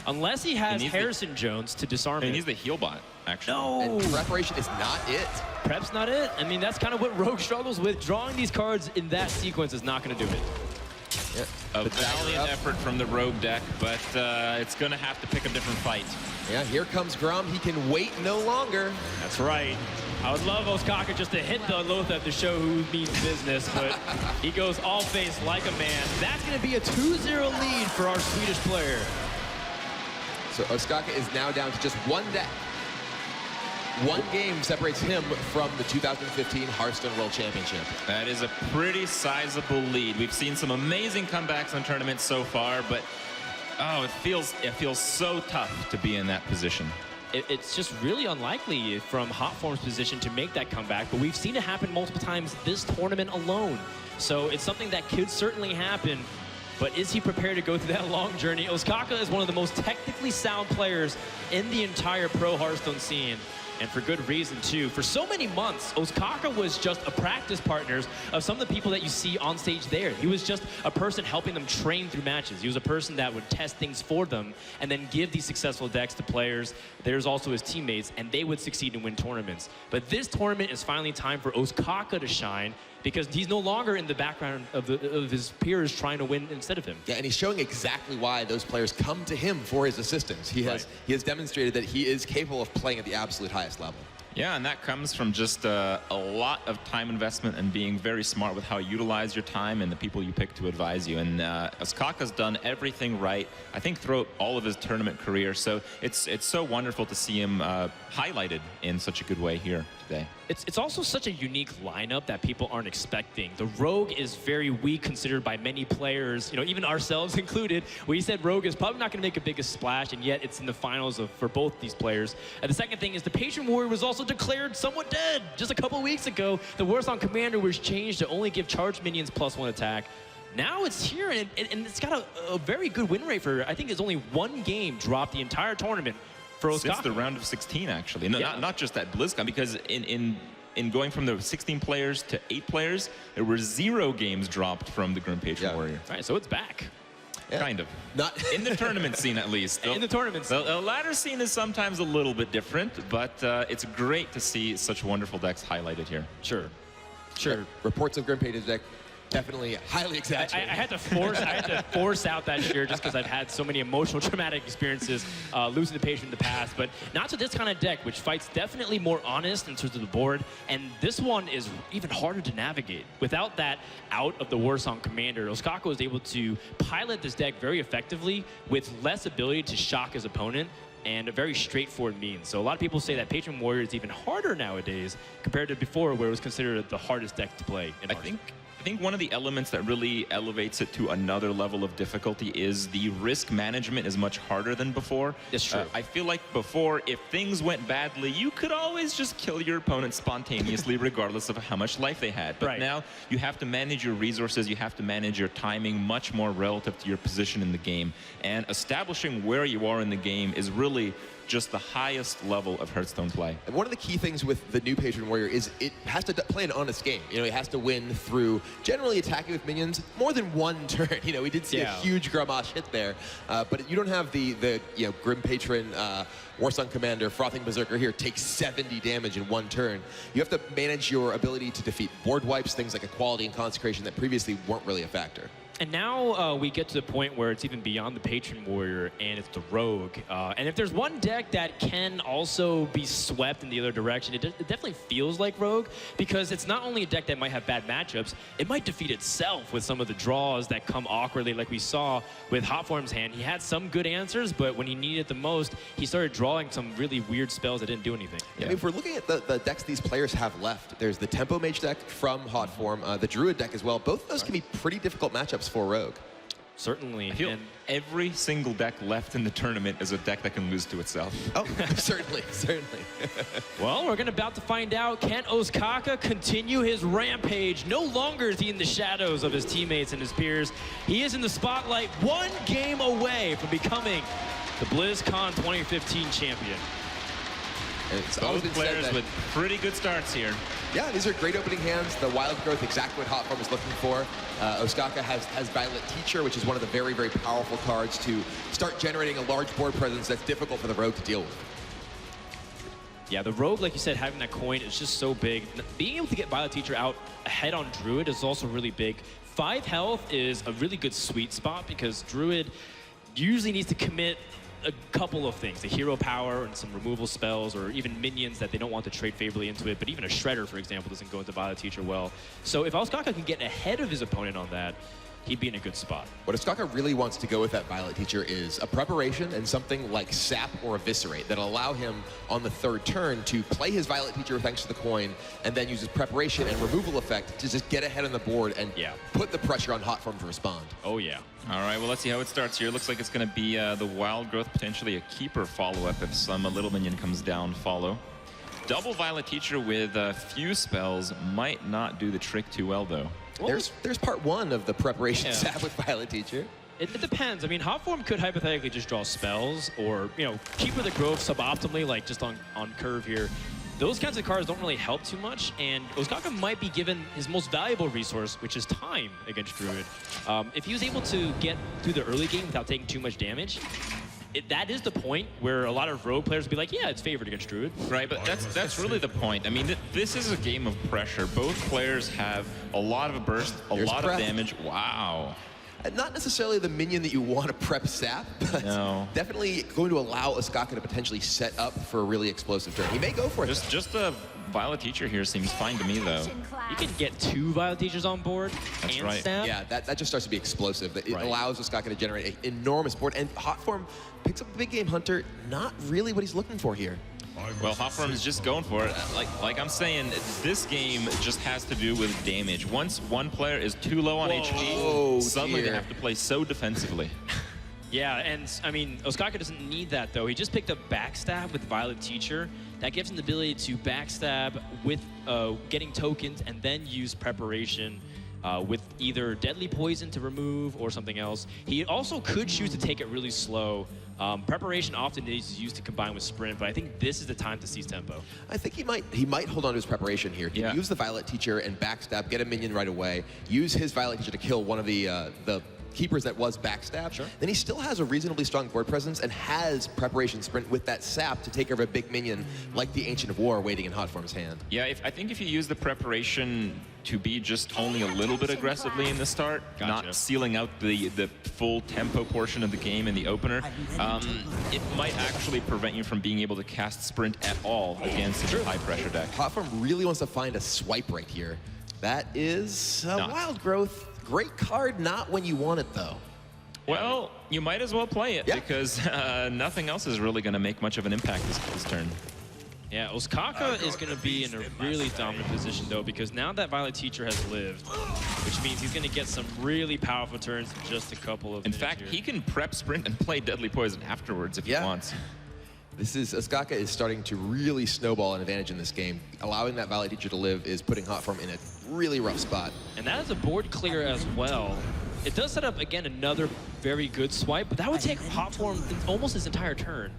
S2: unless he has Harrison Jones to disarm it.
S4: He needs the heal bot, actually.
S2: No!
S3: And preparation is not it.
S2: Prep's not it? I mean, that's kind of what Rogue struggles with. Drawing these cards in that sequence is not going to do it.
S3: Yep.
S4: A valiant effort from the Rogue deck, but it's going to have to pick a different fight.
S3: Yeah, here comes Grom. He can wait no longer.
S2: That's right. I would love Ostkaka just to hit the Lotheb to show who means business, but he goes all face like a man. That's going to be a 2-0 lead for our Swedish player.
S3: So Ostkaka is now down to just 1 deck. 1 game separates him from the 2015 Hearthstone World Championship.
S4: That is a pretty sizable lead. We've seen some amazing comebacks in tournaments so far, but it feels so tough to be in that position.
S2: It's just really unlikely from Hotform's position to make that comeback, but we've seen it happen multiple times this tournament alone. So it's something that could certainly happen. But is he prepared to go through that long journey? Ostkaka is one of the most technically sound players in the entire pro Hearthstone scene. And for good reason, too. For so many months, Ostkaka was just a practice partner of some of the people that you see on stage there. He was just a person helping them train through matches. He was a person that would test things for them and then give these successful decks to players. There's also his teammates, and they would succeed and win tournaments. But this tournament is finally time for Ostkaka to shine, because he's no longer in the background of his peers trying to win instead of him. Yeah,
S3: and he's showing exactly why those players come to him for his assistance. He has demonstrated that he is capable of playing at the absolute highest level.
S4: Yeah, and that comes from just a lot of time investment and being very smart with how you utilize your time and the people you pick to advise you. And Ostkaka's done everything right, I think, throughout all of his tournament career. So it's so wonderful to see him highlighted in such a good way here today.
S2: It's also such a unique lineup that people aren't expecting. The Rogue is very weak considered by many players, you know, even ourselves included. We said Rogue is probably not going to make a biggest splash, and yet it's in the finals for both these players. And the second thing is the Patron Warrior was also declared somewhat dead. Just a couple weeks ago, the Warsaw Commander was changed to only give charged minions +1 attack. Now it's here, and it's got a very good win rate for, I think it's only 1 game dropped the entire tournament for
S4: since
S2: Ostkaka.
S4: the round of 16, actually. No,
S2: Yeah.
S4: not just at BlizzCon, because in going from the 16 players to 8 players, there were 0 games dropped from the Grim Patron Warrior.
S2: All right, so it's back.
S3: Yeah.
S4: Kind of.
S3: Not
S4: In the tournament scene, at least.
S2: In the tournament scene.
S4: The ladder scene is sometimes a little bit different, but it's great to see such wonderful decks highlighted here.
S2: Sure.
S3: Reports of Grim Page's deck definitely highly
S2: I
S3: exaggerated.
S2: had to force out that share just because I've had so many emotional, traumatic experiences losing the patient in the past. But not to this kind of deck, which fights definitely more honest in terms of the board. And this one is even harder to navigate. Without that out of the Warsong Commander, Ostkaka was able to pilot this deck very effectively with less ability to shock his opponent and a very straightforward means. So a lot of people say that Patron Warrior is even harder nowadays compared to before, where it was considered the hardest deck to play in Hearthstone.
S4: I think one of the elements that really elevates it to another level of difficulty is the risk management is much harder than before.
S2: That's true.
S4: I feel like before, if things went badly, you could always just kill your opponent spontaneously, regardless of how much life they had. But
S2: Right.
S4: now you have to manage your resources, you have to manage your timing much more relative to your position in the game. And establishing where you are in the game is really just the highest level of Hearthstone play.
S3: And one of the key things with the new Patron Warrior is it has to play an honest game. You know, it has to win through generally attacking with minions more than one turn. You know, we did see a huge Gramash hit there, but you don't have the Grim Patron Warsong Commander, Frothing Berserker here takes 70 damage in one turn. You have to manage your ability to defeat board wipes, things like Equality and Consecration that previously weren't really a factor.
S2: And now we get to the point where it's even beyond the Patron Warrior and it's the Rogue. And if there's one deck that can also be swept in the other direction, it definitely feels like Rogue, because it's not only a deck that might have bad matchups, it might defeat itself with some of the draws that come awkwardly, like we saw with Hotform's hand. He had some good answers, but when he needed it the most, he started drawing some really weird spells that didn't do anything.
S3: I mean, if we're looking at the decks these players have left, there's the Tempo Mage deck from Hotform, the Druid deck as well. Both of those can be pretty difficult matchups for Rogue.
S2: Certainly.
S4: I feel
S2: And
S4: every single deck left in the tournament is a deck that can lose to itself.
S3: Oh, certainly.
S2: well, we're about to find out, can Ostkaka continue his rampage? No longer is he in the shadows of his teammates and his peers. He is in the spotlight, one game away from becoming the BlizzCon 2015 champion.
S3: It's always
S4: Both
S3: been said
S4: players
S3: that-
S4: with pretty good starts here.
S3: Yeah, these are great opening hands. The wild growth, exactly what Hotform is looking for. Ostkaka has Violet Teacher, which is one of the very, very powerful cards to start generating a large board presence that's difficult for the Rogue to deal with.
S2: Yeah, the Rogue, like you said, having that coin is just so big. Being able to get Violet Teacher out ahead on Druid is also really big. 5 health is a really good sweet spot because Druid usually needs to commit a couple of things, the hero power and some removal spells, or even minions that they don't want to trade favorably into it, but even a Shredder, for example, doesn't go into Violet Teacher well. So if Ostkaka can get ahead of his opponent on that, he'd be in a good spot.
S3: What Ostkaka really wants to go with that Violet Teacher is a preparation and something like Sap or Eviscerate that'll allow him on the 3rd turn to play his Violet Teacher thanks to the coin, and then use his preparation and removal effect to just get ahead on the board and put the pressure on Hotform to respond.
S2: Oh yeah.
S4: All right, well, let's see how it starts here. Looks like it's going to be the Wild Growth, potentially a Keeper follow-up if some little minion comes down follow. Double Violet Teacher with a few spells might not do the trick too well, though.
S2: Well,
S3: there's part 1 of the preparation Sap with Violet Teacher.
S2: It depends. I mean, Hotform could hypothetically just draw spells, or, Keeper the Grove suboptimally, like just on curve here. Those kinds of cards don't really help too much, and Ostkaka might be given his most valuable resource, which is time against Druid. If he was able to get through the early game without taking too much damage, that is the point where a lot of Rogue players would be like, yeah, it's favored against Druid.
S4: Right, but that's really the point. I mean, this is a game of pressure. Both players have a lot of burst,
S3: There's
S4: lot
S3: prep.
S4: of damage. Wow.
S3: Not necessarily the minion that you want to prep Sap, but definitely going to allow Ostkaka to potentially set up for a really explosive turn. He may go for it.
S4: Just a Violet Teacher here seems fine to me, though.
S2: You can get 2 Violet Teachers on board.
S4: That's
S2: and
S4: right.
S2: Sap.
S3: Yeah, that just starts to be explosive. It allows Ostkaka to generate an enormous board, and Hotform picks up the big game hunter, not really what he's looking for here.
S4: Well, Hotform is just going for it. Like I'm saying, this game just has to do with damage. Once one player is too low on HP, suddenly they have to play so defensively.
S2: Yeah, and I mean, Ostkaka doesn't need that, though. He just picked up Backstab with Violet Teacher. That gives him the ability to backstab with getting tokens and then use preparation with either Deadly Poison to remove or something else. He also could choose to take it really slow. Preparation often is used to combine with Sprint, but I think this is the time to seize tempo.
S3: I think he might hold on to his preparation here. He can use the Violet Teacher and backstab, get a minion right away, use his Violet Teacher to kill one of the keepers that was backstab.
S2: Sure.
S3: Then he still has a reasonably strong board presence and has preparation Sprint with that sap to take over a big minion like the Ancient of War waiting in Hotform's hand.
S4: Yeah, I think if you use the preparation to be just only a little bit aggressively in the start, not sealing out the full tempo portion of the game in the opener, it might actually prevent you from being able to cast Sprint at all against a high-pressure deck.
S3: Hotform really wants to find a swipe right here. That is Wild Growth. Great card, not when you want it, though.
S4: Well, you might as well play it because nothing else is really going to make much of an impact this turn.
S2: Yeah, Ostkaka is going to be in a really dominant position, though, because now that Violet Teacher has lived, which means he's going to get some really powerful turns in just a couple of
S4: In
S2: minutes
S4: fact,
S2: here.
S4: he can prep Sprint and play Deadly Poison afterwards if he wants.
S3: Ostkaka is starting to really snowball an advantage in this game. Allowing that Violet Teacher to live is putting Hotform in a really rough spot.
S2: And that is a board clear as well. It does set up, again, another very good swipe, but that would take Hotform almost his entire turn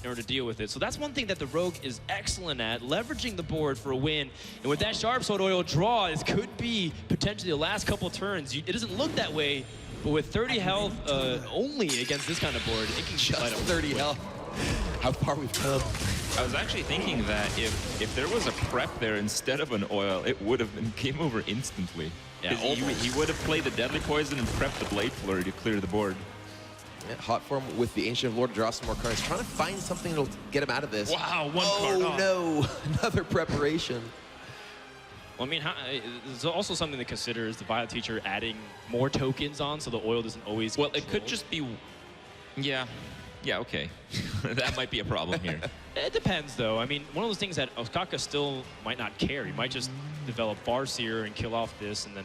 S2: in order to deal with it. So that's one thing that the Rogue is excellent at, leveraging the board for a win. And with that Sharp Sword Oil draw, this could be potentially the last couple turns. It doesn't look that way, but with 30 health only against this kind of board, it can
S3: Just
S2: light up
S3: 30 health. How far we've come.
S4: I was actually thinking that if there was a prep there instead of an oil, it would have been game over instantly.
S2: Yeah,
S4: he would have played the Deadly Poison and prepped the Blade Flurry to clear the board.
S3: Yeah, Hotform with the Ancient of War to draw some more cards, trying to find something that'll get him out of this.
S4: Wow, one card off.
S3: No, another preparation.
S2: Well, I mean, there's also something to consider is the Violet Teacher adding more tokens on, so the oil doesn't always
S4: Well, it could just be... Yeah, okay. That might be a problem here.
S2: It depends, though. I mean, one of those things that Ostkaka still might not care. He might just develop Farseer and kill off this and then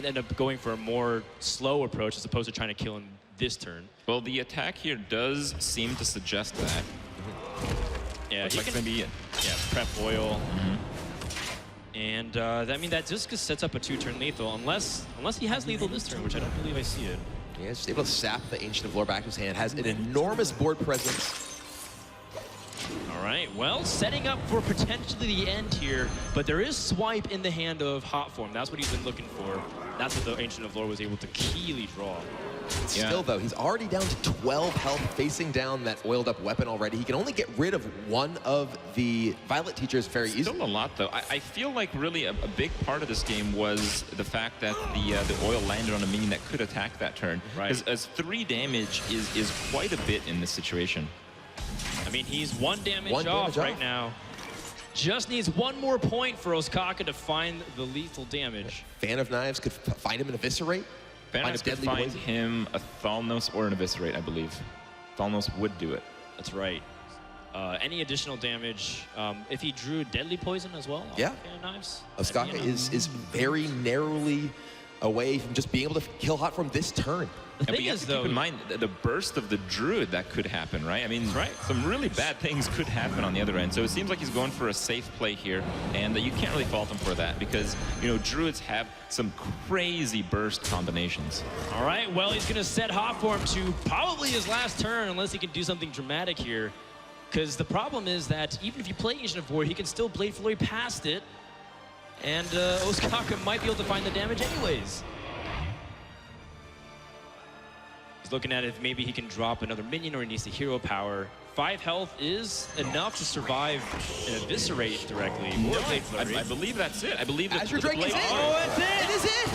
S2: end up going for a more slow approach as opposed to trying to kill him this turn.
S4: Well, the attack here does seem to suggest that.
S2: Yeah,
S4: Looks
S2: he
S4: like
S2: can
S4: it's gonna be it.
S2: prep oil. And I mean, that just sets up a 2-turn lethal, unless he has lethal this turn, which I don't believe I see it.
S3: Yeah, just able to sap the Ancient of War back to his hand. Has an enormous board presence.
S2: All right, well, setting up for potentially the end here, but there is swipe in the hand of Hotform. That's what he's been looking for. That's what the Ancient of Lore was able to keenly draw.
S3: Still, though, he's already down to 12 health, facing down that oiled up weapon already. He can only get rid of one of the Violet Teachers very easily.
S4: Still a lot, though. I feel like really a big part of this game was the fact that the oil landed on a minion that could attack that turn.
S2: Right.
S4: As 3 damage is quite a bit in this situation.
S2: I mean, he's 1 damage off right now. Just needs 1 more point for Ostkaka to find the lethal damage.
S3: Fan of Knives could find him an Eviscerate.
S4: Thanos could find him a Thalnos or an Eviscerate, I believe. Thalnos would do it.
S2: That's right. Any additional damage, if he drew Deadly Poison as well?
S3: Yeah.
S2: Fan of Knives?
S3: Ostkaka is very narrowly away from just being able to kill Hotform this turn.
S2: The thing is, though,
S4: keep in mind the burst of the Druid that could happen, right? I mean, some really bad things could happen on the other end. So it seems like he's going for a safe play here, and you can't really fault him for that because, you know, Druids have some crazy burst combinations.
S2: All right, well, he's going to set Hotform to probably his last turn unless he can do something dramatic here. Because the problem is that even if you play Ancient of War, he can still Blade Flurry past it, and Ostkaka might be able to find the damage anyways. Looking at if maybe he can drop another minion or he needs the hero power. 5 health is enough to survive an Eviscerate directly.
S4: No, I believe that's it. I believe that
S3: Azure Drake is it.
S2: Oh, that's it!
S3: It is it!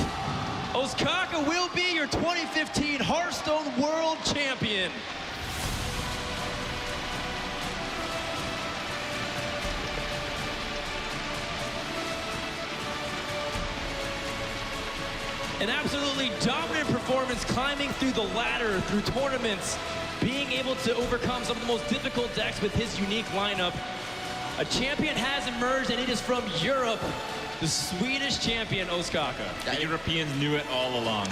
S2: Ostkaka will be your 2015 Hearthstone World Champion. An absolutely dominant performance, climbing through the ladder, through tournaments, being able to overcome some of the most difficult decks with his unique lineup. A champion has emerged, and it is from Europe, the Swedish champion, Ostkaka.
S4: The Europeans knew it all along.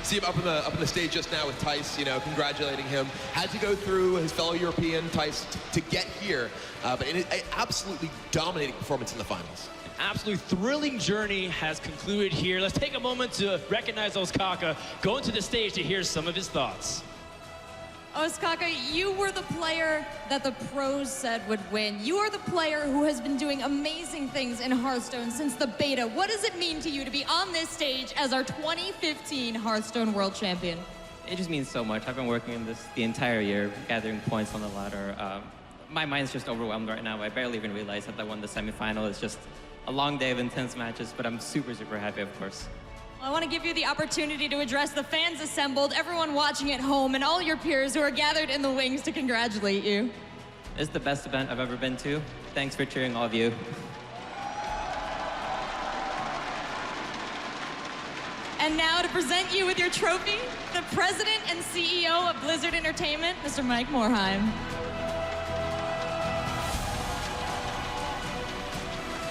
S3: See him up on the stage just now with Tice, you know, congratulating him. Had to go through his fellow European, Tice, to get here, but it is an absolutely dominating performance in the finals.
S2: absolutely thrilling journey has concluded here. Let's take a moment to recognize Ostkaka, go into the stage to hear some of his thoughts.
S5: Ostkaka, you were the player that the pros said would win. You are the player who has been doing amazing things in Hearthstone since the beta. What does it mean to you to be on this stage as our 2015 Hearthstone World Champion?
S8: It just means so much. I've been working on this the entire year, gathering points on the ladder. My mind's just overwhelmed right now. I barely even realized that I won the semifinal. It's just a long day of intense matches, but I'm super, super happy, of course.
S5: I want to give you the opportunity to address the fans assembled, everyone watching at home, and all your peers who are gathered in the wings to congratulate you.
S8: This is the best event I've ever been to. Thanks for cheering, all of you.
S5: And now to present you with your trophy, the President and CEO of Blizzard Entertainment, Mr. Mike Morhaime.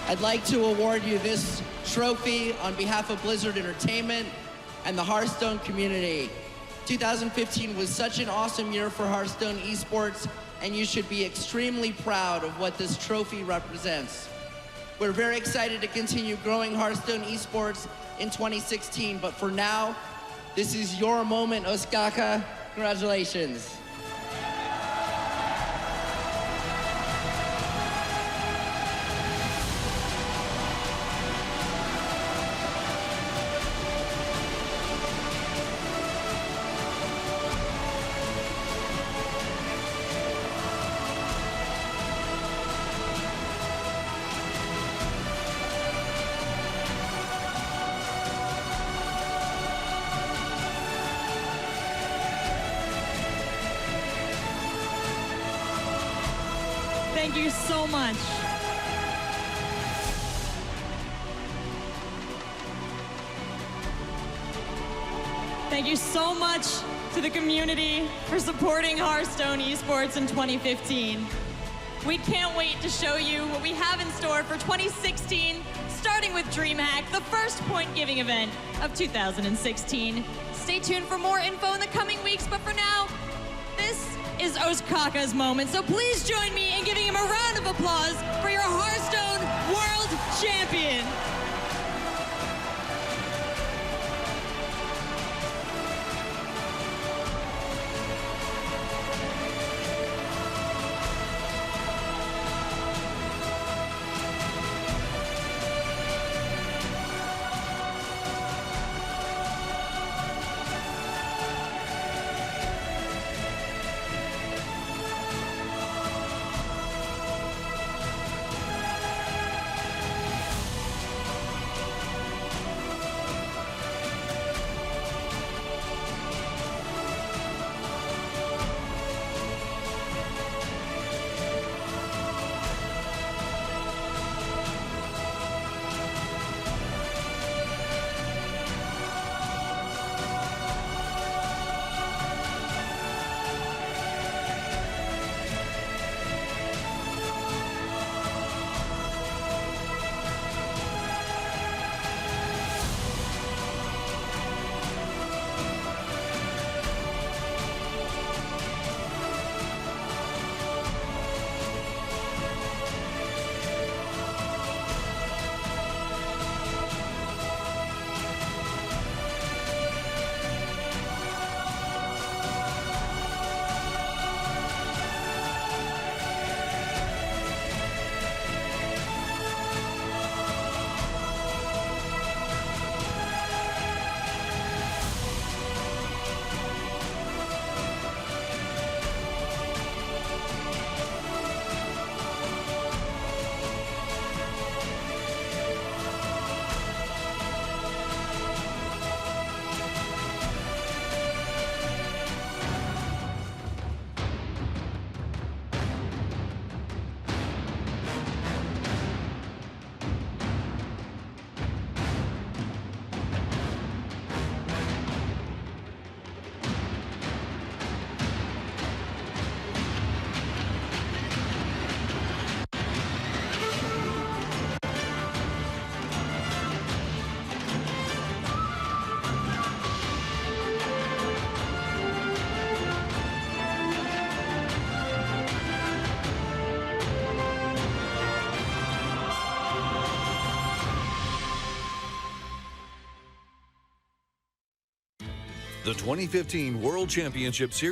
S9: I'd like to award you this trophy on behalf of Blizzard Entertainment and the Hearthstone community. 2015 was such an awesome year for Hearthstone esports, and you should be extremely proud of what this trophy represents. We're very excited to continue growing Hearthstone esports in 2016, but for now, this is your moment, Ostkaka. Congratulations.
S5: Thank you so much. Thank you so much to the community for supporting Hearthstone esports in 2015. We can't wait to show you what we have in store for 2016, starting with DreamHack, the first point-giving event of 2016. Stay tuned for more info in the coming weeks, but for now, this is Ostkaka's moment. So please join me in giving him a round of applause for your Hearthstone World Champion.
S10: The 2015 World Championship Series